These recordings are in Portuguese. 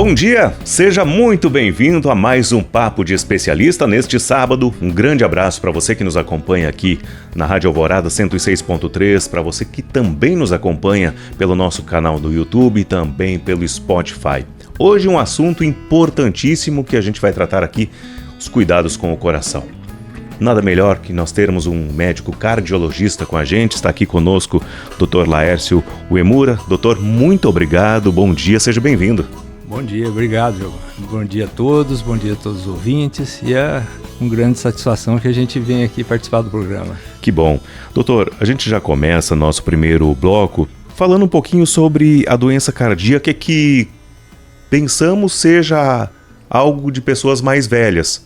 Bom dia, seja muito bem-vindo a mais um Papo de Especialista neste sábado. Um grande abraço para você que nos acompanha aqui na Rádio Alvorada 106.3, para você que também nos acompanha pelo nosso canal do YouTube e também pelo Spotify. Hoje um assunto importantíssimo que a gente vai tratar aqui, os cuidados com o coração. Nada melhor que nós termos um médico cardiologista com a gente, está aqui conosco o Dr. Laércio Uemura. Doutor, muito obrigado, bom dia, seja bem-vindo. Bom dia, obrigado, Giovanni. Bom dia a todos os ouvintes, e é com grande satisfação que a gente vem aqui participar do programa. Que bom. Doutor, a gente já começa nosso primeiro bloco falando um pouquinho sobre a doença cardíaca que pensamos seja algo de pessoas mais velhas,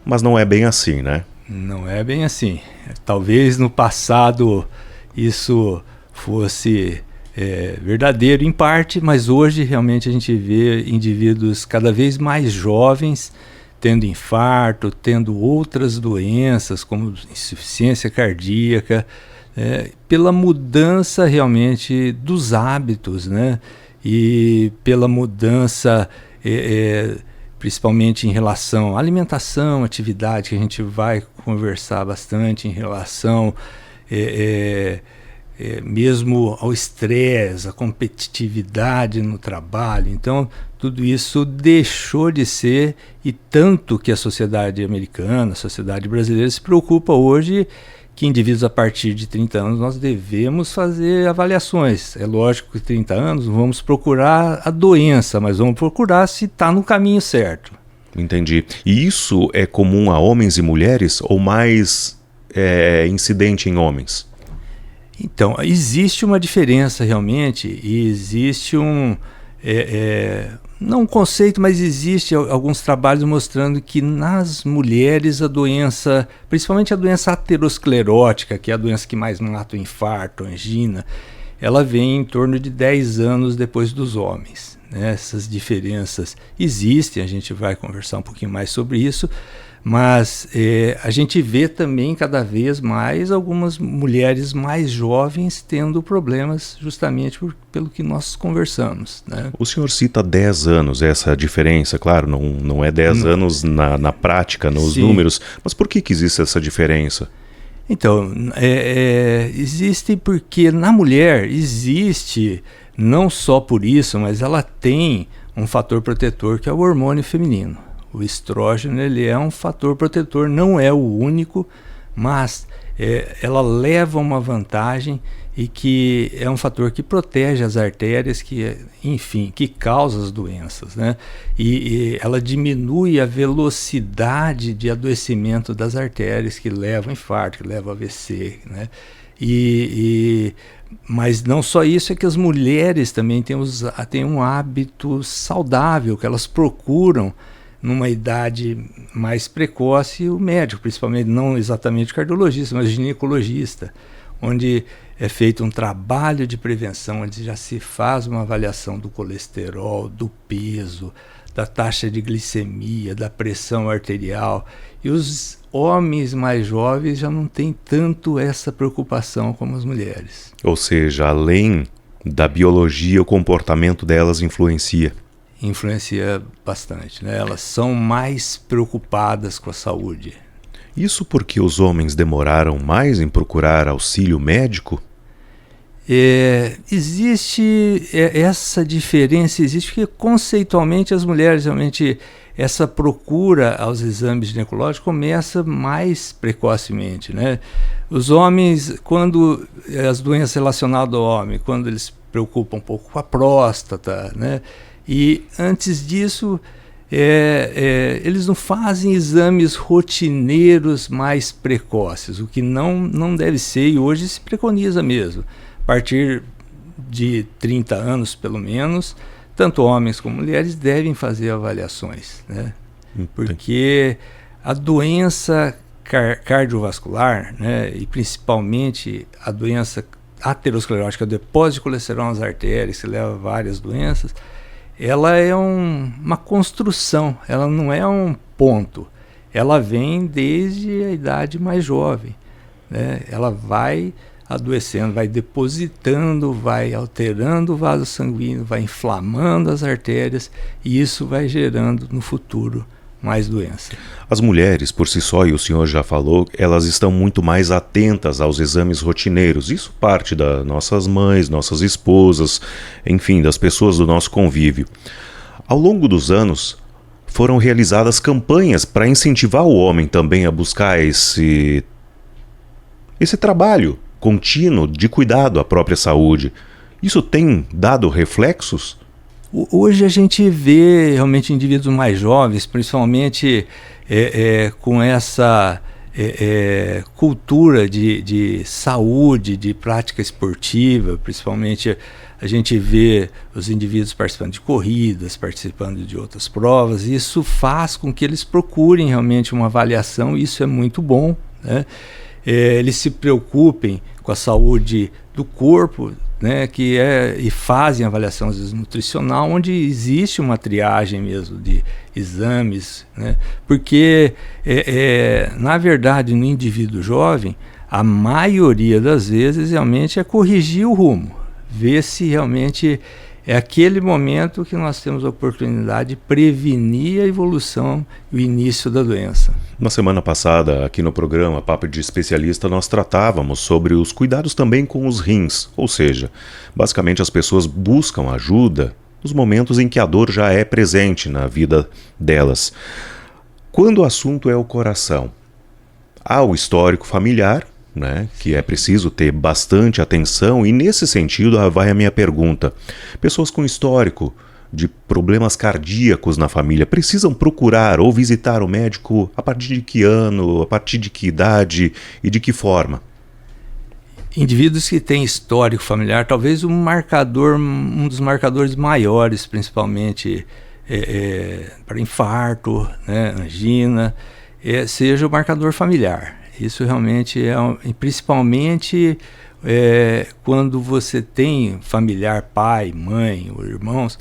mas não é bem assim, né? Não é bem assim. Talvez no passado isso fosse verdadeiro em parte, mas hoje realmente a gente vê indivíduos cada vez mais jovens tendo infarto, tendo outras doenças como insuficiência cardíaca, pela mudança realmente dos hábitos, né? E pela mudança principalmente em relação à alimentação, atividade, que a gente vai conversar bastante em relação mesmo ao estresse, à competitividade no trabalho. Então, tudo isso deixou de ser, e tanto que a sociedade americana, a sociedade brasileira se preocupa hoje que indivíduos a partir de 30 anos nós devemos fazer avaliações. É lógico que 30 anos não vamos procurar a doença, mas vamos procurar se está no caminho certo. Entendi. E isso é comum a homens e mulheres ou mais incidente em homens? Então, existe uma diferença realmente, e existe não um conceito, mas existe alguns trabalhos mostrando que nas mulheres a doença, principalmente a doença aterosclerótica, que é a doença que mais mata o infarto, a angina, ela vem em torno de 10 anos depois dos homens, né? Essas diferenças existem, a gente vai conversar um pouquinho mais sobre isso, mas a gente vê também cada vez mais algumas mulheres mais jovens tendo problemas justamente pelo que nós conversamos, né? O senhor cita 10 anos, essa diferença, claro, não é 10 anos na prática, nos Sim. números, mas por que existe essa diferença? Então, existe porque na mulher existe, não só por isso, mas ela tem um fator protetor que é o hormônio feminino. O estrógeno, ele é um fator protetor, não é o único, mas ela leva uma vantagem, e que é um fator que protege as artérias, que causa as doenças, né? E ela diminui a velocidade de adoecimento das artérias, que leva a infarto, que leva a AVC, né? Mas não só isso, é que as mulheres também têm um hábito saudável, que elas procuram numa idade mais precoce o médico, principalmente não exatamente o cardiologista, mas o ginecologista, onde é feito um trabalho de prevenção, onde já se faz uma avaliação do colesterol, do peso, da taxa de glicemia, da pressão arterial, e os homens mais jovens já não têm tanto essa preocupação como as mulheres. Ou seja, além da biologia, o comportamento delas influencia bastante, né? Elas são mais preocupadas com a saúde. Isso porque os homens demoraram mais em procurar auxílio médico? Existe essa diferença, existe porque conceitualmente as mulheres realmente, essa procura aos exames ginecológicos começa mais precocemente, né? Os homens, quando as doenças relacionadas ao homem, quando eles se preocupam um pouco com a próstata, né? E antes disso, eles não fazem exames rotineiros mais precoces, o que não deve ser, e hoje se preconiza mesmo. A partir de 30 anos, pelo menos, tanto homens como mulheres devem fazer avaliações, né? Porque a doença cardiovascular, né, e principalmente a doença aterosclerótica, o depósito de colesterol nas artérias, que leva a várias doenças, ela é uma construção, ela não é um ponto. Ela vem desde a idade mais jovem, né? Ela vai adoecendo, vai depositando, vai alterando o vaso sanguíneo, vai inflamando as artérias, e isso vai gerando no futuro mais doença. As mulheres, por si só, e o senhor já falou, elas estão muito mais atentas aos exames rotineiros. Isso parte das nossas mães, nossas esposas, enfim, das pessoas do nosso convívio. Ao longo dos anos, foram realizadas campanhas para incentivar o homem também a buscar esse trabalho contínuo de cuidado à própria saúde. Isso tem dado reflexos? Hoje a gente vê realmente indivíduos mais jovens, principalmente com essa cultura de saúde, de prática esportiva, principalmente a gente vê os indivíduos participando de corridas, participando de outras provas, e isso faz com que eles procurem realmente uma avaliação, e isso é muito bom, né? Eles se preocupem com a saúde do corpo, né, e fazem avaliação às vezes nutricional, onde existe uma triagem mesmo de exames, né, porque na verdade no indivíduo jovem a maioria das vezes realmente é corrigir o rumo, ver se realmente é aquele momento que nós temos a oportunidade de prevenir a evolução e o início da doença. Na semana passada, aqui no programa Papo de Especialista, nós tratávamos sobre os cuidados também com os rins, ou seja, basicamente as pessoas buscam ajuda nos momentos em que a dor já é presente na vida delas. Quando o assunto é o coração, há o histórico familiar, né, que é preciso ter bastante atenção, e nesse sentido vai a minha pergunta. Pessoas com histórico de problemas cardíacos na família precisam procurar ou visitar o médico a partir de que ano, a partir de que idade e de que forma? Indivíduos que têm histórico familiar, talvez um dos marcadores maiores, principalmente para infarto, né, angina, seja o marcador familiar. Isso realmente principalmente quando você tem familiar, pai, mãe ou irmãos,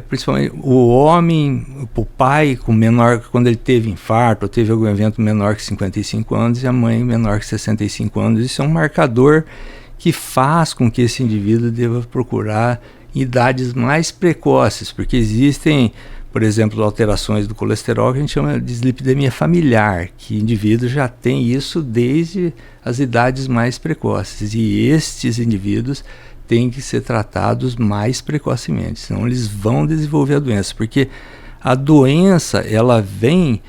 principalmente o homem, o pai com menor, quando ele teve infarto ou teve algum evento menor que 55 anos, e a mãe menor que 65 anos, isso é um marcador que faz com que esse indivíduo deva procurar idades mais precoces, porque existem, por exemplo, alterações do colesterol que a gente chama de dislipidemia familiar, que indivíduos já têm isso desde as idades mais precoces, e estes indivíduos têm que ser tratados mais precocemente, senão eles vão desenvolver a doença, porque a doença ela vem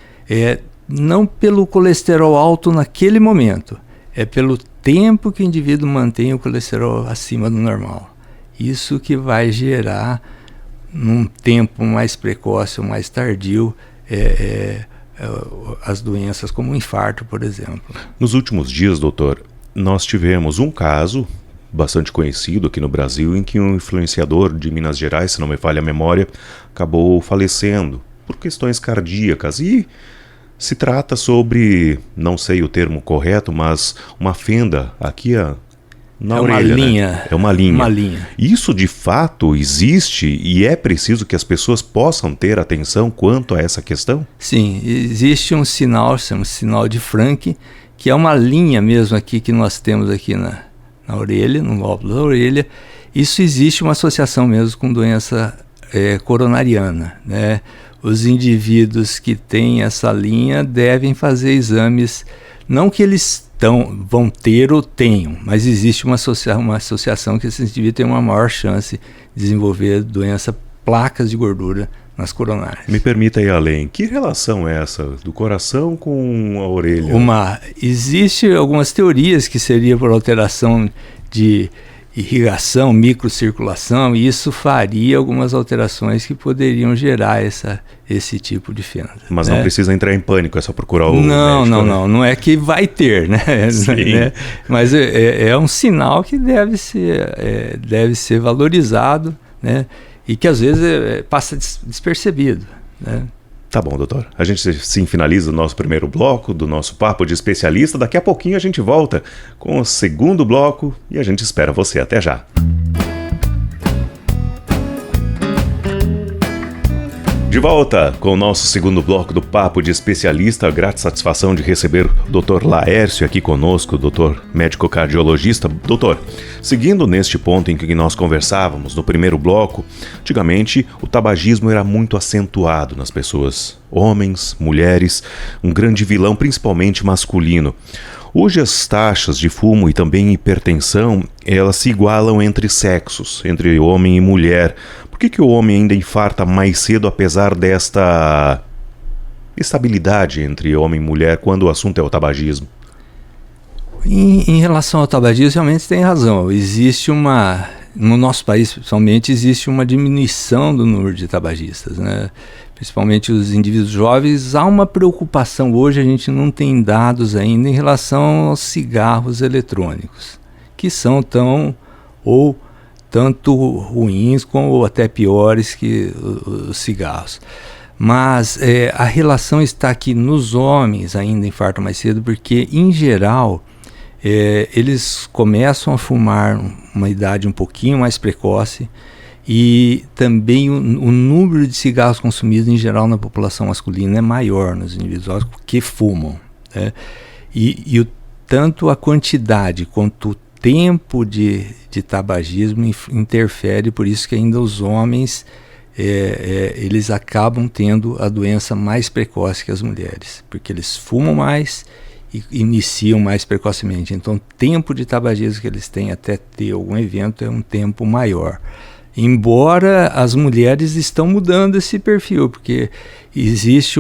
não pelo colesterol alto naquele momento, é pelo tempo que o indivíduo mantém o colesterol acima do normal. Isso que vai gerar num tempo mais precoce ou mais tardio as doenças como o infarto, por exemplo. Nos últimos dias, doutor, nós tivemos um caso bastante conhecido aqui no Brasil em que um influenciador de Minas Gerais, se não me falha a memória, acabou falecendo por questões cardíacas, e se trata sobre, não sei o termo correto, mas uma fenda aqui na orelha, linha, né? É uma linha. Isso de fato existe e é preciso que as pessoas possam ter atenção quanto a essa questão? Sim, existe um sinal, chama sinal de Frank, que é uma linha mesmo aqui que nós temos aqui na orelha, no lóbulo da orelha. Isso existe uma associação mesmo com doença coronariana, né? Os indivíduos que têm essa linha devem fazer exames, não que eles vão ter ou tenham, mas existe uma associação que esses indivíduos têm uma maior chance de desenvolver doença, placas de gordura nas coronárias. Me permita ir além. Que relação é essa do coração com a orelha? Existe algumas teorias que seria por alteração de irrigação, microcirculação, e isso faria algumas alterações que poderiam gerar esse tipo de fenda. Mas não precisa entrar em pânico, é só procurar o médico. Não é que vai ter, né? Né? Mas é um sinal que deve ser valorizado, né? E que às vezes passa despercebido, né? Tá bom, doutor. A gente sim finaliza o nosso primeiro bloco do nosso Papo de Especialista. Daqui a pouquinho a gente volta com o segundo bloco e a gente espera você. Até já. De volta com o nosso segundo bloco do Papo de Especialista. Grata satisfação de receber o Dr. Laércio aqui conosco, doutor médico cardiologista. Doutor, seguindo neste ponto em que nós conversávamos no primeiro bloco, antigamente o tabagismo era muito acentuado nas pessoas, homens, mulheres, um grande vilão, principalmente masculino. Hoje as taxas de fumo e também hipertensão, elas se igualam entre sexos, entre homem e mulher. Por que o homem ainda infarta mais cedo, apesar desta estabilidade entre homem e mulher, quando o assunto é o tabagismo? Em relação ao tabagismo, realmente tem razão. No nosso país, principalmente, existe uma diminuição do número de tabagistas, né? Principalmente os indivíduos jovens. Há uma preocupação hoje, a gente não tem dados ainda em relação aos cigarros eletrônicos, que são tanto ruins ou até piores que os cigarros. Mas a relação está aqui nos homens ainda infartam mais cedo, porque em geral eles começam a fumar uma idade um pouquinho mais precoce, e também o número de cigarros consumidos em geral na população masculina é maior nos indivíduos que fumam, né? E tanto a quantidade quanto o tempo de tabagismo interfere, por isso que ainda os homens eles acabam tendo a doença mais precoce que as mulheres, porque eles fumam mais e iniciam mais precocemente. Então o tempo de tabagismo que eles têm até ter algum evento é um tempo maior. Embora as mulheres estão mudando esse perfil, porque existe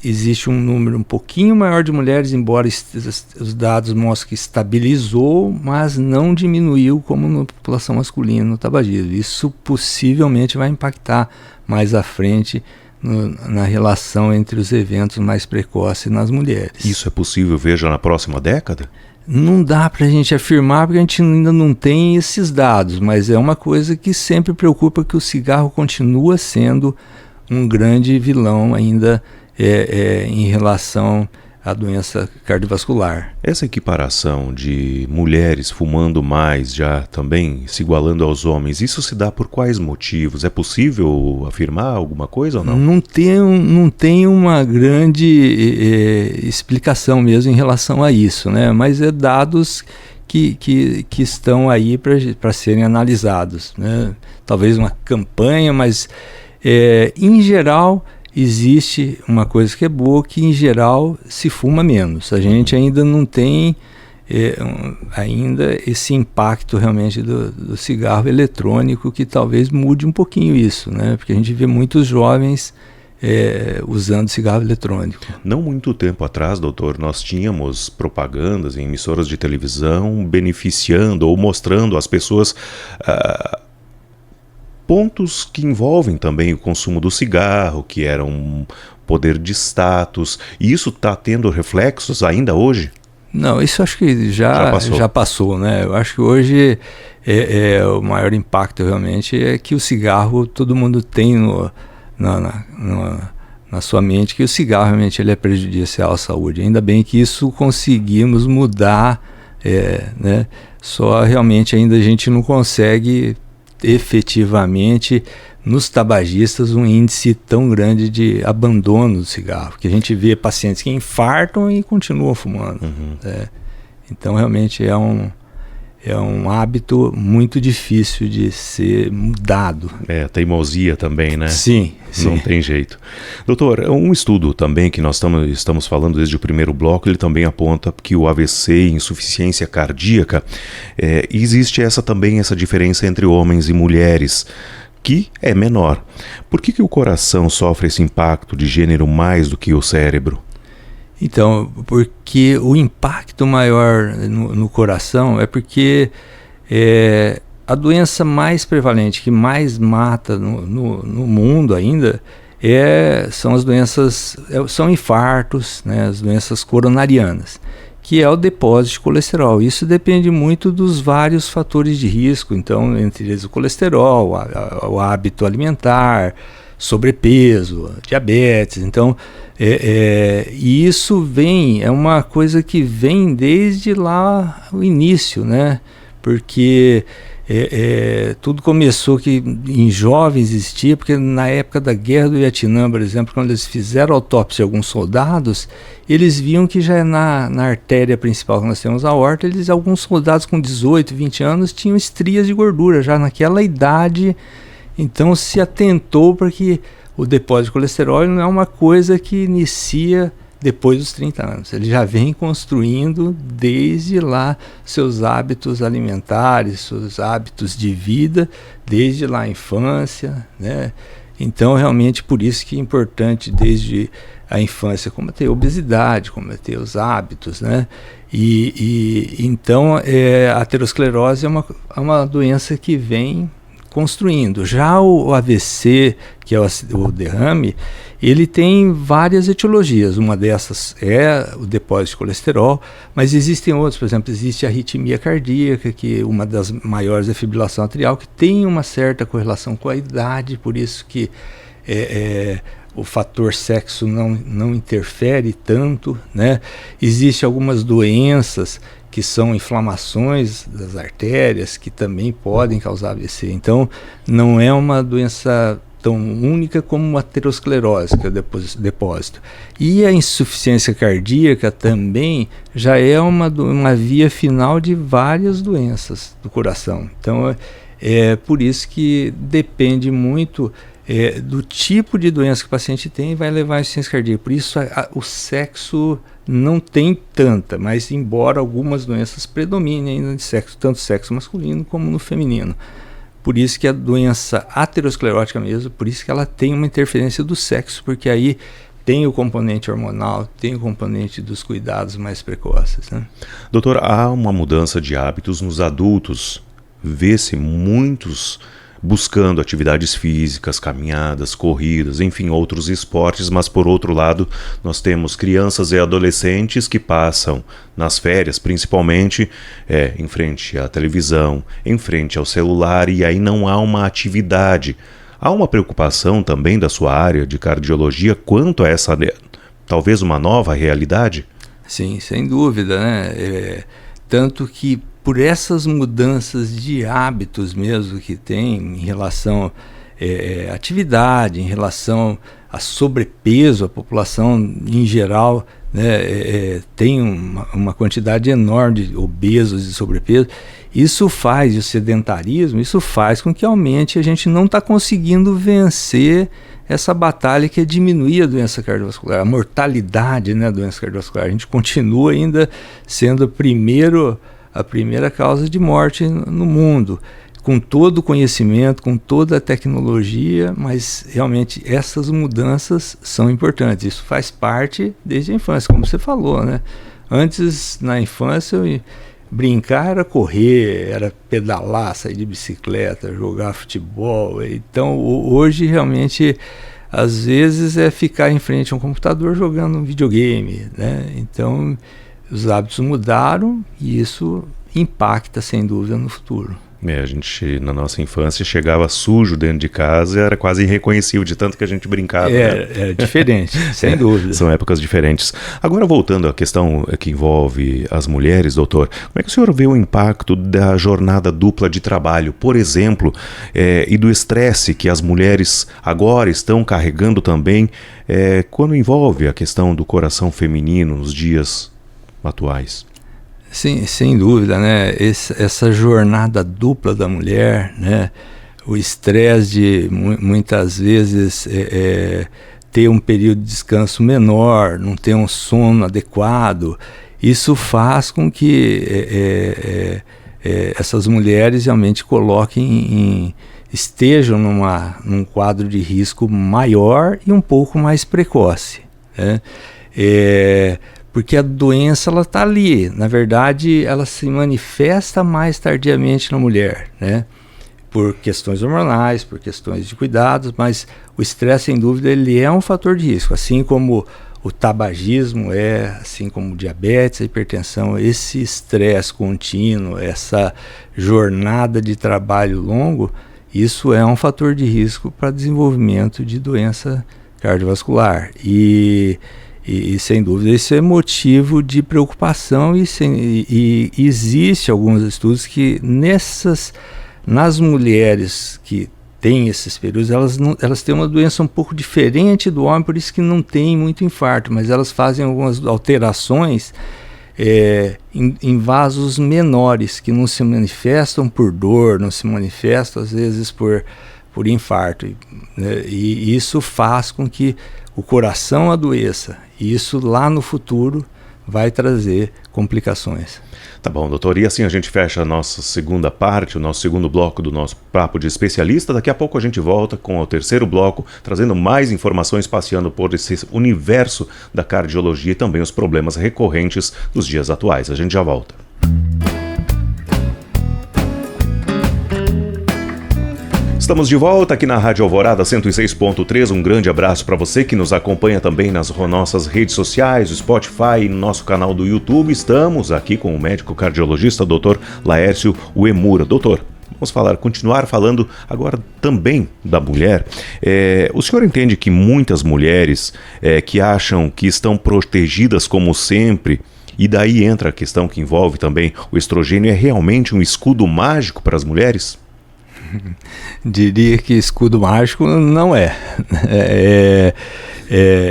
existe um número um pouquinho maior de mulheres, embora os dados mostrem que estabilizou, mas não diminuiu como na população masculina no tabagismo. Isso possivelmente vai impactar mais à frente na relação entre os eventos mais precoces nas mulheres. Isso é possível, veja, na próxima década? Não dá para a gente afirmar, porque a gente ainda não tem esses dados, mas é uma coisa que sempre preocupa, que o cigarro continua sendo um grande vilão ainda em relação à doença cardiovascular. Essa equiparação de mulheres fumando mais, já também se igualando aos homens, isso se dá por quais motivos? É possível afirmar alguma coisa ou não? Não tem uma grande explicação mesmo em relação a isso, né? Mas dados que estão aí para serem analisados, né? Talvez uma campanha, mas em geral existe uma coisa que é boa, que em geral se fuma menos. A gente ainda não tem ainda esse impacto realmente do cigarro eletrônico, que talvez mude um pouquinho isso, né? Porque a gente vê muitos jovens usando cigarro eletrônico. Não muito tempo atrás, doutor, nós tínhamos propagandas em emissoras de televisão beneficiando ou mostrando às pessoas pontos que envolvem também o consumo do cigarro, que era um poder de status, e isso está tendo reflexos ainda hoje? Não, isso acho que já passou, né? Eu acho que hoje o maior impacto realmente é que o cigarro, todo mundo tem na sua mente que o cigarro realmente ele é prejudicial à saúde. Ainda bem que isso conseguimos mudar, né? Só realmente ainda a gente não consegue efetivamente nos tabagistas um índice tão grande de abandono do cigarro, porque a gente vê pacientes que infartam e continuam fumando. Então realmente é um hábito muito difícil de ser mudado. Teimosia também, né? Sim. Não tem jeito. Doutor, um estudo também que nós estamos falando desde o primeiro bloco, ele também aponta que o AVC, insuficiência cardíaca, existe essa diferença entre homens e mulheres, que é menor. Por que o coração sofre esse impacto de gênero mais do que o cérebro? Então, porque o impacto maior no coração é porque a doença mais prevalente, que mais mata no mundo ainda, são as doenças, são infartos, né, as doenças coronarianas, que é o depósito de colesterol. Isso depende muito dos vários fatores de risco, então, entre eles o colesterol, o hábito alimentar, sobrepeso, diabetes. Então, e isso é uma coisa que vem desde lá o início, né? Porque tudo começou que em jovens existia, porque na época da guerra do Vietnã, por exemplo, quando eles fizeram autópsia de alguns soldados, eles viam que já na artéria principal que nós temos, a aorta, alguns soldados com 18, 20 anos tinham estrias de gordura, já naquela idade. Então se atentou para que o depósito de colesterol não é uma coisa que inicia depois dos 30 anos. Ele já vem construindo desde lá seus hábitos alimentares, seus hábitos de vida, desde lá a infância, né? Então, realmente, por isso que é importante, desde a infância, combater a obesidade, combater os hábitos, né? Então, a aterosclerose é uma doença que vem construindo. Já o AVC, que é o derrame, ele tem várias etiologias. Uma dessas é o depósito de colesterol, mas existem outros. Por exemplo, existe a arritmia cardíaca, que uma das maiores é a fibrilação atrial, que tem uma certa correlação com a idade, por isso que o fator sexo não interfere tanto, né? Existem algumas doenças que são inflamações das artérias, que também podem causar AVC. Então, não é uma doença tão única como a aterosclerose, que é o depósito. E a insuficiência cardíaca também já é uma via final de várias doenças do coração. Então, é por isso que depende muito do tipo de doença que o paciente tem, vai levar à insuficiência cardíaca. Por isso, o sexo não tem tanta, mas embora algumas doenças predominem ainda de sexo, tanto sexo masculino como no feminino. Por isso que a doença aterosclerótica mesmo, por isso que ela tem uma interferência do sexo, porque aí tem o componente hormonal, tem o componente dos cuidados mais precoces, né? Doutor, há uma mudança de hábitos nos adultos. Vê-se muitos buscando atividades físicas, caminhadas, corridas, enfim, outros esportes, mas por outro lado, nós temos crianças e adolescentes que passam nas férias, principalmente, em frente à televisão, em frente ao celular, e aí não há uma atividade. Há uma preocupação também da sua área de cardiologia quanto a essa, talvez uma nova realidade? Sim, sem dúvida, né? Tanto que por essas mudanças de hábitos mesmo que tem em relação à atividade, em relação a sobrepeso, a população em geral, né, tem uma quantidade enorme de obesos e sobrepeso. Isso faz, e o sedentarismo, isso faz com que aumente. A gente não está conseguindo vencer essa batalha que é diminuir a doença cardiovascular, a mortalidade, né, da doença cardiovascular. A gente continua ainda sendo a primeira causa de morte no mundo, com todo o conhecimento, com toda a tecnologia, mas realmente essas mudanças são importantes. Isso faz parte desde a infância, como você falou, né? Antes, na infância, brincar era correr, era pedalar, sair de bicicleta, jogar futebol. Então, hoje, realmente, às vezes é ficar em frente a um computador jogando um videogame, né? Então, os hábitos mudaram e isso impacta, sem dúvida, no futuro. A gente, na nossa infância, chegava sujo dentro de casa e era quase irreconhecível de tanto que a gente brincava. É diferente, sem dúvida. São épocas diferentes. Agora, voltando à questão que envolve as mulheres, doutor, como é que o senhor vê o impacto da jornada dupla de trabalho, por exemplo, e do estresse que as mulheres agora estão carregando também, quando envolve a questão do coração feminino nos dias atuais? Sim, sem dúvida, né? Essa jornada dupla da mulher, né? O estresse de muitas vezes ter um período de descanso menor, não ter um sono adequado, isso faz com que essas mulheres realmente estejam num quadro de risco maior e um pouco mais precoce, né? Porque a doença ela está ali, na verdade ela se manifesta mais tardiamente na mulher, né? Por questões hormonais, por questões de cuidados, mas o estresse, sem dúvida, ele é um fator de risco, assim como o tabagismo assim como o diabetes, a hipertensão. Esse estresse contínuo, essa jornada de trabalho longo, isso é um fator de risco para desenvolvimento de doença cardiovascular. E sem dúvida isso é motivo de preocupação e existe alguns estudos que Nas mulheres que têm esses períodos, elas têm uma doença um pouco diferente do homem, por isso que não tem muito infarto, mas elas fazem algumas alterações em vasos menores, que não se manifestam por dor, não se manifestam às vezes por infarto, né? E isso faz com que o coração adoeça, e isso lá no futuro vai trazer complicações. Tá bom, doutor. E assim a gente fecha a nossa segunda parte, o nosso segundo bloco do nosso Papo de Especialista. Daqui a pouco a gente volta com o terceiro bloco, trazendo mais informações, passeando por esse universo da cardiologia e também os problemas recorrentes dos dias atuais. A gente já volta. Estamos de volta aqui na Rádio Alvorada 106.3. Um grande abraço para você que nos acompanha também nas nossas redes sociais, o Spotify e no nosso canal do YouTube. Estamos aqui com o médico cardiologista Dr. Laércio Uemura. Doutor, vamos continuar falando agora também da mulher. O senhor entende que muitas mulheres que acham que estão protegidas como sempre, e daí entra a questão que envolve também o estrogênio, é realmente um escudo mágico para as mulheres? Diria que escudo mágico não é.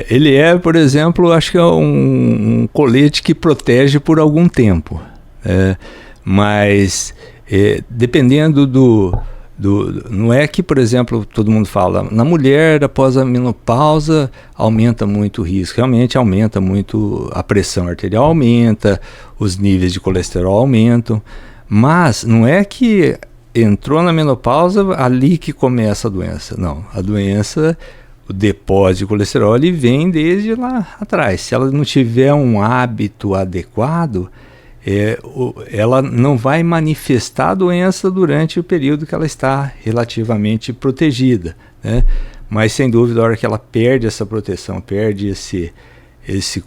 Ele é, por exemplo, acho que é um colete que protege por algum tempo. Mas dependendo não é que, por exemplo, todo mundo fala, na mulher após a menopausa aumenta muito o risco. Realmente aumenta muito, a pressão arterial aumenta, os níveis de colesterol aumentam, mas não é que entrou na menopausa, ali que começa a doença. Não, a doença, o depósito de colesterol, ele vem desde lá atrás. Se ela não tiver um hábito adequado, ela não vai manifestar a doença durante o período que ela está relativamente protegida, né? Mas, sem dúvida, a hora que ela perde essa proteção, perde esse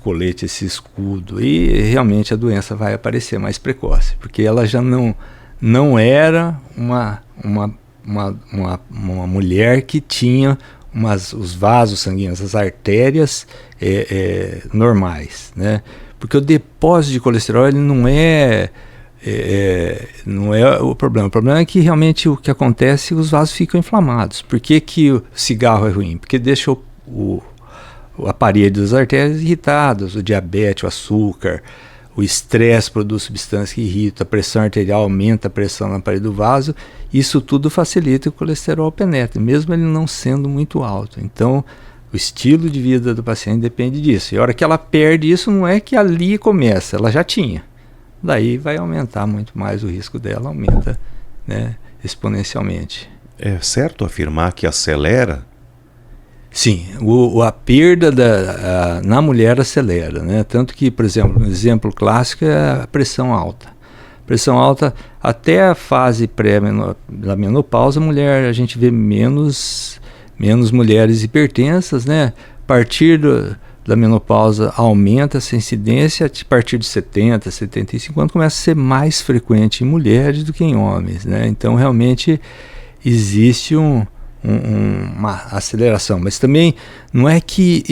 colete, esse escudo, e realmente a doença vai aparecer mais precoce, porque ela já não era uma mulher que tinha os vasos sanguíneos, as artérias normais, né? Porque o depósito de colesterol ele não é o problema. O problema é que realmente o que acontece, os vasos ficam inflamados. Por que o cigarro é ruim? Porque deixa o aparelho das artérias irritadas, o diabetes, o açúcar. O estresse produz substâncias que irritam, a pressão arterial aumenta a pressão na parede do vaso, isso tudo facilita que o colesterol penetre, mesmo ele não sendo muito alto. Então, o estilo de vida do paciente depende disso. E a hora que ela perde isso, não é que ali começa, ela já tinha. Daí vai aumentar muito mais o risco dela, aumenta, né, exponencialmente. É certo afirmar que acelera? Sim, a perda na mulher acelera, né? Tanto que, por exemplo, um exemplo clássico é a pressão alta. Pressão alta, até a fase da menopausa, a gente vê menos mulheres hipertensas, né? A partir da menopausa aumenta essa incidência, a partir de 70, 75 anos começa a ser mais frequente em mulheres do que em homens, né? Então, realmente, existe uma aceleração, mas também não é que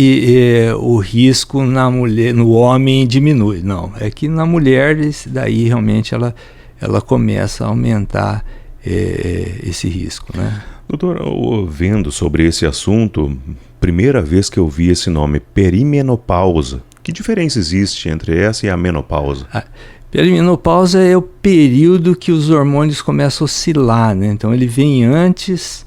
o risco no homem diminui, não, é que na mulher daí realmente ela começa a aumentar esse risco, né? Doutor, vendo sobre esse assunto, primeira vez que eu vi esse nome, perimenopausa, que diferença existe entre essa e a menopausa? Perimenopausa é o período que os hormônios começam a oscilar, né? Então ele vem antes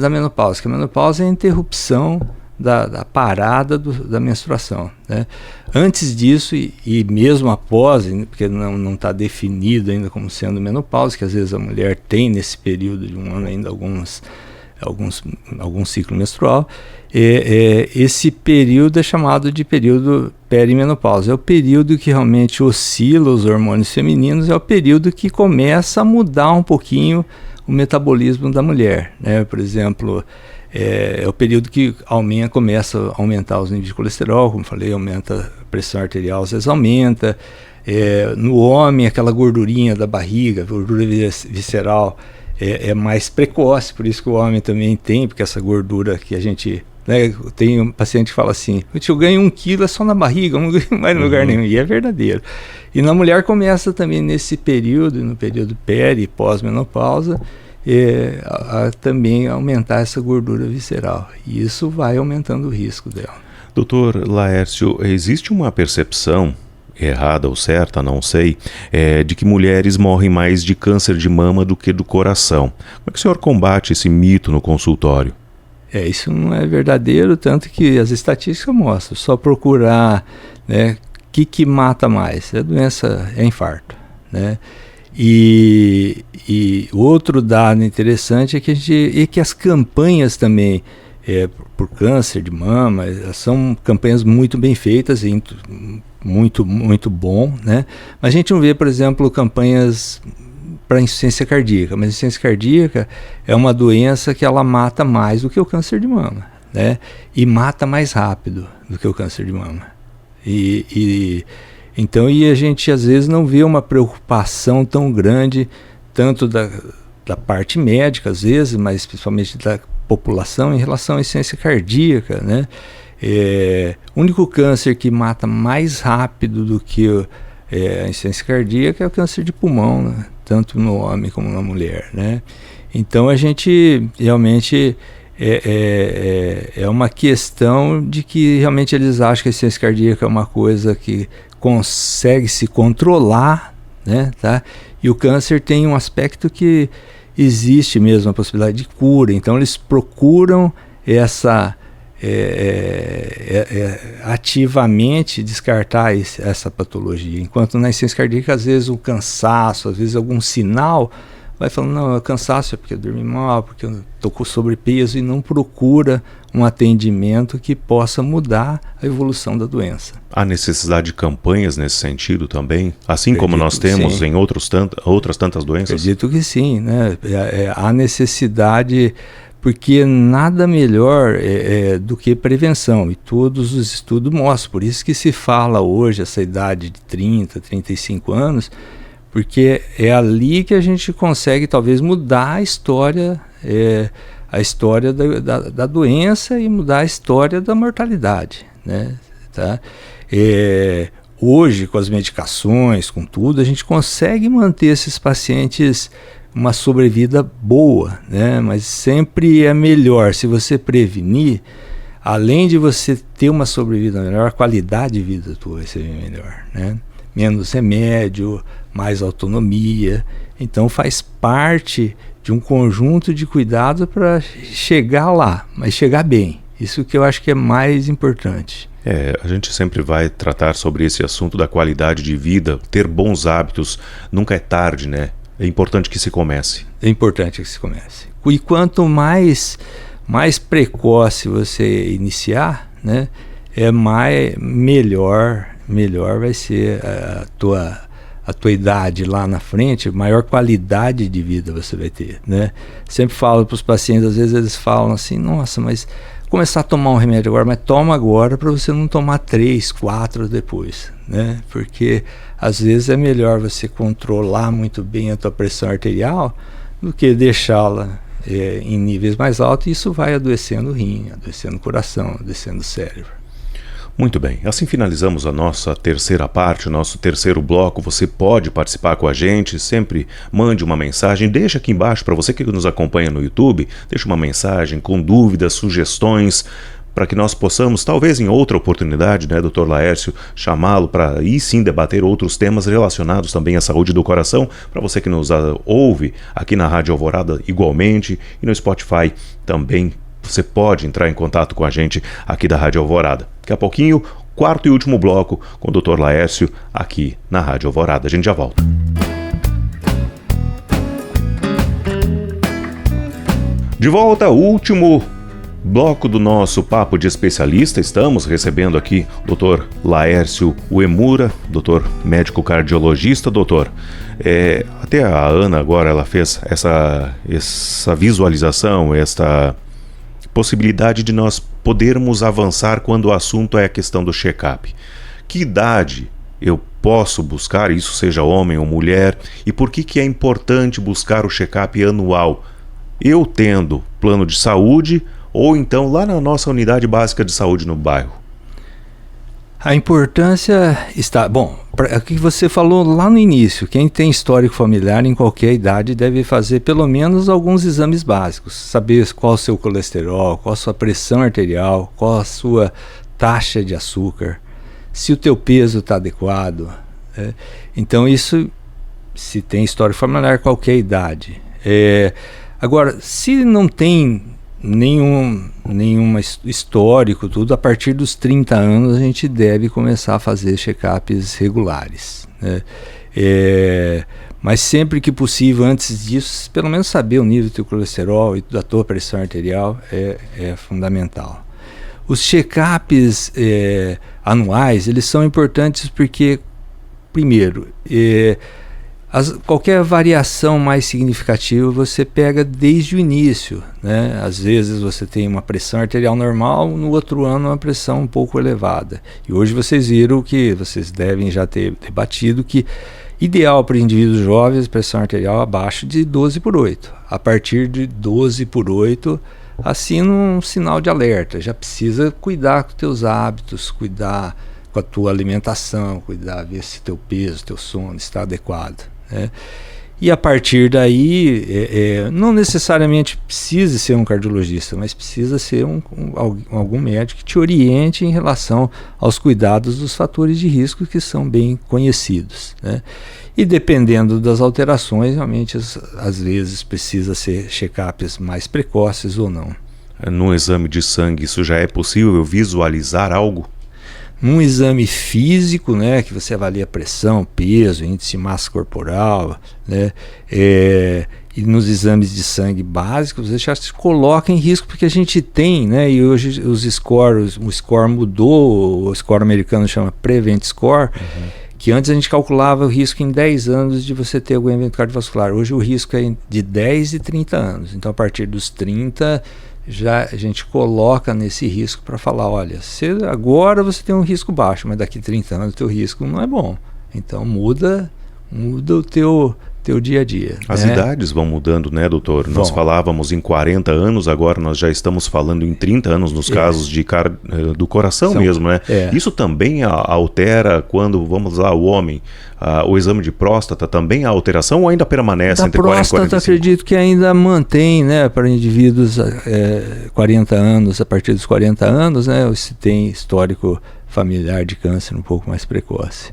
da menopausa, que a menopausa é a interrupção da parada da menstruação, né? Antes disso e mesmo após, porque não está definido ainda como sendo menopausa, que às vezes a mulher tem nesse período de um ano ainda algum ciclo menstrual, esse período é chamado de período perimenopausa. É o período que realmente oscila os hormônios femininos, é o período que começa a mudar um pouquinho o metabolismo da mulher, né? Por exemplo, é o período que começa a aumentar os níveis de colesterol, como falei, aumenta a pressão arterial, às vezes aumenta. No homem, aquela gordurinha da barriga, gordura visceral, é mais precoce, por isso que o homem também tem, porque essa gordura que a gente... né, tem um paciente que fala assim, eu ganho 1 quilo só na barriga, não ganho mais em lugar nenhum, e é verdadeiro. E na mulher começa também nesse período, no período pós-menopausa, também aumentar essa gordura visceral. E isso vai aumentando o risco dela. Doutor Laércio, existe uma percepção, errada ou certa, não sei, de que mulheres morrem mais de câncer de mama do que do coração. Como é que o senhor combate esse mito no consultório? Isso não é verdadeiro, tanto que as estatísticas mostram. Só procurar, né, que mata mais. A doença é infarto, né? E outro dado interessante é que as campanhas também por câncer de mama são campanhas muito bem feitas, muito, muito bom, né? Mas a gente não vê, por exemplo, campanhas para insuficiência cardíaca. Mas a insuficiência cardíaca é uma doença que ela mata mais do que o câncer de mama, né? E mata mais rápido do que o câncer de mama. Então a gente às vezes não vê uma preocupação tão grande, tanto da parte médica às vezes, mas principalmente da população em relação à insuficiência cardíaca, né? O único câncer que mata mais rápido do que a insuficiência cardíaca é o câncer de pulmão, né? Tanto no homem como na mulher, né? Então a gente realmente é uma questão de que realmente eles acham que a insuficiência cardíaca é uma coisa que consegue se controlar, né, tá? E o câncer tem um aspecto que existe mesmo a possibilidade de cura, então eles procuram ativamente descartar essa patologia, enquanto na insuficiência cardíaca às vezes o cansaço, às vezes algum sinal vai falando, não, é cansaço, é porque eu dormi mal, porque eu estou com sobrepeso, e não procura um atendimento que possa mudar a evolução da doença. Há necessidade de campanhas nesse sentido também? Assim como nós temos em outras tantas doenças? Acredito que sim, né? Há necessidade, porque nada melhor do que prevenção, e todos os estudos mostram, por isso que se fala hoje essa idade de 30, 35 anos, porque é ali que a gente consegue talvez mudar a história da doença e mudar a história da mortalidade, né? Tá? Hoje, com as medicações, com tudo, a gente consegue manter esses pacientes uma sobrevida boa, né? Mas sempre é melhor, se você prevenir, além de você ter uma sobrevida melhor, a qualidade de vida tua vai ser melhor, né? Menos remédio, mais autonomia. Então faz parte de um conjunto de cuidados para chegar lá, mas chegar bem. Isso que eu acho que é mais importante. A gente sempre vai tratar sobre esse assunto da qualidade de vida, ter bons hábitos. Nunca é tarde, né? É importante que se comece. É importante que se comece. E quanto mais precoce você iniciar, né, melhor vai ser a tua idade lá na frente, maior qualidade de vida você vai ter, né? Sempre falo para os pacientes, às vezes eles falam assim, nossa, mas começar a tomar um remédio agora, mas toma agora para você não tomar 3, 4 depois, né? Porque às vezes é melhor você controlar muito bem a tua pressão arterial do que deixá-la em níveis mais altos, e isso vai adoecendo o rim, adoecendo o coração, adoecendo o cérebro. Muito bem, assim finalizamos a nossa terceira parte, o nosso terceiro bloco. Você pode participar com a gente, sempre mande uma mensagem, deixa aqui embaixo, para você que nos acompanha no YouTube, deixa uma mensagem com dúvidas, sugestões, para que nós possamos, talvez em outra oportunidade, né, Dr. Laércio, chamá-lo para aí sim debater outros temas relacionados também à saúde do coração, para você que nos ouve aqui na Rádio Alvorada igualmente, e no Spotify também. Você pode entrar em contato com a gente aqui da Rádio Alvorada. Daqui a pouquinho, quarto e último bloco com o Dr. Laércio aqui na Rádio Alvorada. A gente já volta. De volta, último bloco do nosso Papo de Especialista. Estamos recebendo aqui o Dr. Laércio Uemura, doutor médico cardiologista. Doutor, até a Ana agora ela fez essa visualização, esta possibilidade de nós podermos avançar quando o assunto é a questão do check-up. Que idade eu posso buscar, isso seja homem ou mulher, e por que é importante buscar o check-up anual? Eu tendo plano de saúde ou então lá na nossa unidade básica de saúde no bairro? A importância está... Bom, o que você falou lá no início, quem tem histórico familiar em qualquer idade deve fazer pelo menos alguns exames básicos. Saber qual o seu colesterol, qual a sua pressão arterial, qual a sua taxa de açúcar, se o teu peso está adequado. Então isso, se tem histórico familiar, qualquer idade. Agora, se não tem nenhum histórico, tudo, a partir dos 30 anos a gente deve começar a fazer check-ups regulares, né? Mas sempre que possível, antes disso, pelo menos saber o nível do teu colesterol e da tua pressão arterial é fundamental. Os check-ups anuais, eles são importantes porque, primeiro, qualquer variação mais significativa você pega desde o início, né? Às vezes você tem uma pressão arterial normal, no outro ano uma pressão um pouco elevada. E hoje vocês viram que vocês devem já ter debatido que ideal para indivíduos jovens, pressão arterial abaixo de 12/8. A partir de 12/8, assina um sinal de alerta. Já precisa cuidar com teus hábitos, cuidar com a tua alimentação, cuidar, ver se teu peso, teu sono está adequado. E a partir daí, não necessariamente precisa ser um cardiologista, mas precisa ser algum médico que te oriente em relação aos cuidados dos fatores de risco que são bem conhecidos, né? E dependendo das alterações, realmente às vezes precisa ser check-ups mais precoces ou não. No exame de sangue, isso já é possível visualizar algo? Num exame físico, né, que você avalia pressão, peso, índice de massa corporal, né, e nos exames de sangue básicos, você já se coloca em risco, porque a gente tem, né, e hoje o score mudou, o score americano chama Prevent Score, que antes a gente calculava o risco em 10 anos de você ter algum evento cardiovascular. Hoje o risco é de 10 e 30 anos, então a partir dos 30... já a gente coloca nesse risco para falar, olha, agora você tem um risco baixo, mas daqui 30 anos o teu risco não é bom. Então muda o teu dia a dia. As idades vão mudando, né, doutor? Nós falávamos em 40 anos, agora nós já estamos falando em 30 anos nos casos do coração mesmo, né? Isso também altera quando, vamos lá, o homem, o exame de próstata também há alteração ou ainda permanece entre 40 e 45? Acredito que ainda mantém, né, para indivíduos 40 anos, a partir dos 40 anos, né, se tem histórico familiar de câncer um pouco mais precoce.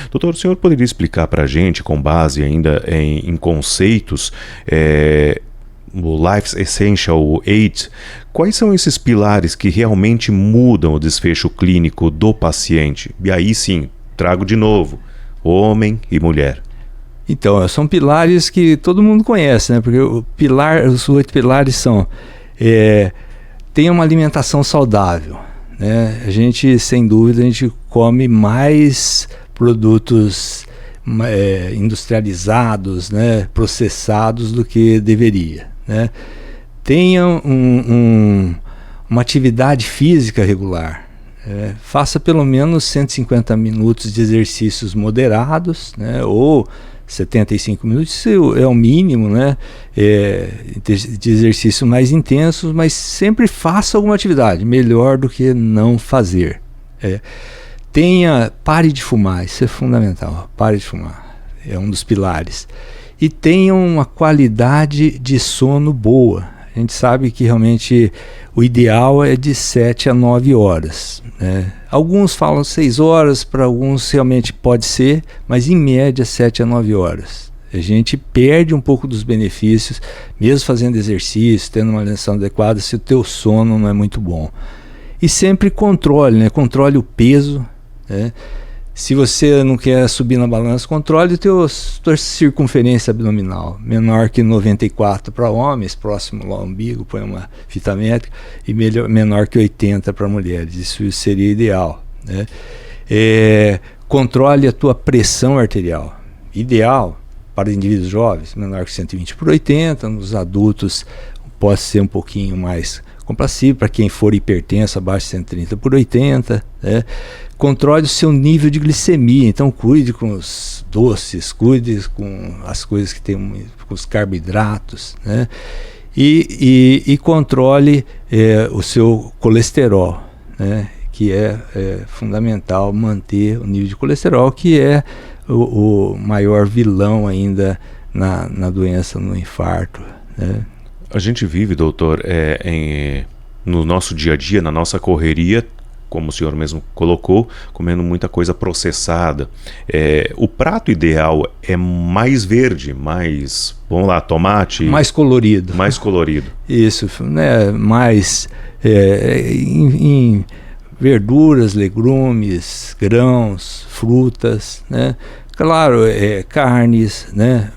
Doutor, o senhor poderia explicar para a gente, com base ainda em conceitos, o Life Essential 8, quais são esses pilares que realmente mudam o desfecho clínico do paciente? E aí sim, trago de novo, homem e mulher. Então, são pilares que todo mundo conhece, né? Porque os 8 pilares são: tenha uma alimentação saudável, né? A gente, sem dúvida, a gente come mais produtos industrializados, né? Processados do que deveria, né? Tenha uma atividade física regular. Faça pelo menos 150 minutos de exercícios moderados, né? Ou 75 minutos, isso é o mínimo, né? De exercícios mais intensos, mas sempre faça alguma atividade, melhor do que não fazer. Pare de fumar, isso é fundamental, pare de fumar, é um dos pilares. E tenha uma qualidade de sono boa. A gente sabe que realmente o ideal é de 7 a 9 horas, né? Alguns falam 6 horas, para alguns realmente pode ser, mas em média 7 a 9 horas. A gente perde um pouco dos benefícios, mesmo fazendo exercício, tendo uma alimentação adequada, se o teu sono não é muito bom. E sempre controle, né? Controle o peso, né? Se você não quer subir na balança, controle tua circunferência abdominal, menor que 94 para homens, próximo ao umbigo, põe uma fita métrica, e menor que 80 para mulheres, isso seria ideal, né? Controle a tua pressão arterial, ideal para indivíduos jovens, menor que 120/80, nos adultos pode ser um pouquinho mais complacível, para quem for hipertenso, abaixo de 130/80, né? Controle o seu nível de glicemia, então cuide com os doces, cuide com as coisas que tem, com os carboidratos, né? E controle o seu colesterol, né? que é fundamental manter o nível de colesterol, que é o maior vilão ainda na doença, no infarto, né? A gente vive, doutor, no nosso dia a dia, na nossa correria, como o senhor mesmo colocou, comendo muita coisa processada. O prato ideal é mais verde, mais, vamos lá, tomate... Mais colorido. Mais colorido. Isso, né? Mais em verduras, legumes, grãos, frutas, né? Claro, carnes, né?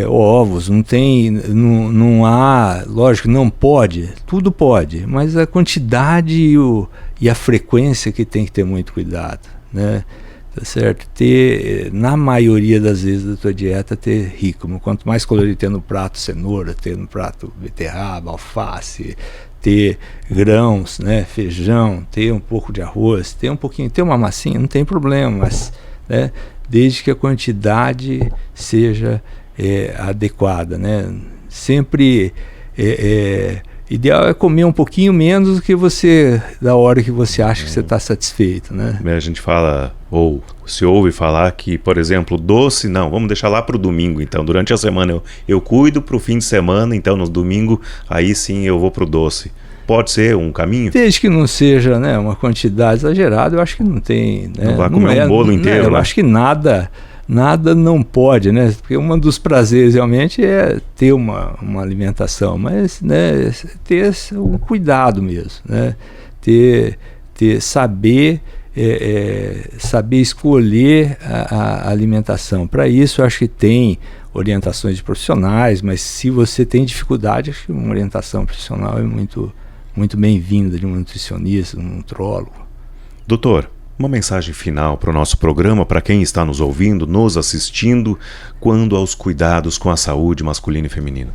Ovos, não há, lógico, não pode, tudo pode, mas a quantidade e a frequência que tem que ter muito cuidado, né? Tá certo? Na maioria das vezes da tua dieta, ter rico, quanto mais colorido ter no prato cenoura, ter no prato beterraba, alface, ter grãos, né? Feijão, ter um pouco de arroz, ter uma massinha, não tem problema, mas, né? Desde que a quantidade seja adequada, né? Sempre ideal é comer um pouquinho menos do que da hora que você acha que você está satisfeito, né? A gente fala, ou se ouve falar que, por exemplo, doce, não, vamos deixar lá para o domingo, então, durante a semana eu cuido para o fim de semana, então no domingo, aí sim eu vou para o doce. Pode ser um caminho? Desde que não seja, né, uma quantidade exagerada, eu acho que não tem, né? Não vai comer um bolo inteiro, né? Eu acho que nada não pode, né? Porque um dos prazeres realmente é ter uma alimentação, mas, né, ter um cuidado mesmo, né? Saber escolher a alimentação. Para isso, eu acho que tem orientações de profissionais, mas se você tem dificuldade, acho que uma orientação profissional é muito bem-vinda, de um nutricionista, de um nutrólogo. Doutor, uma mensagem final para o nosso programa, para quem está nos ouvindo, nos assistindo, quando aos cuidados com a saúde masculina e feminina.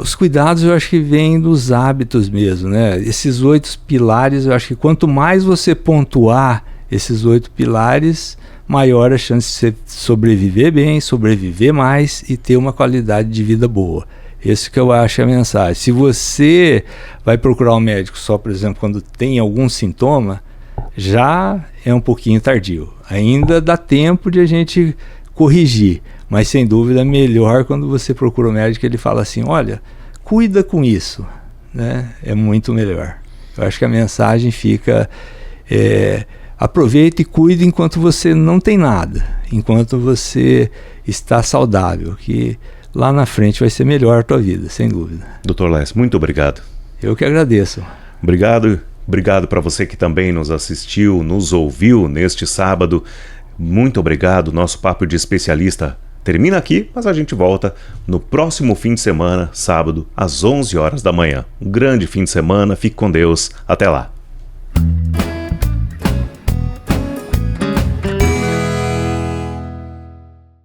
Os cuidados eu acho que vêm dos hábitos mesmo, né? Esses 8 pilares, eu acho que quanto mais você pontuar esses 8 pilares, maior a chance de você sobreviver bem, sobreviver mais e ter uma qualidade de vida boa. Esse que eu acho a mensagem. Se você vai procurar um médico só, por exemplo, quando tem algum sintoma, já é um pouquinho tardio. Ainda dá tempo de a gente corrigir, mas sem dúvida é melhor quando você procura um médico e ele fala assim, olha, cuida com isso, né? É muito melhor. Eu acho que a mensagem fica, aproveite e cuide enquanto você não tem nada, enquanto você está saudável, que lá na frente vai ser melhor a tua vida, sem dúvida. Dr. Lécio, muito obrigado. Eu que agradeço. Obrigado para você que também nos assistiu, nos ouviu neste sábado. Muito obrigado. Nosso Papo de Especialista termina aqui, mas a gente volta no próximo fim de semana, sábado, às 11 horas da manhã. Um grande fim de semana. Fique com Deus. Até lá.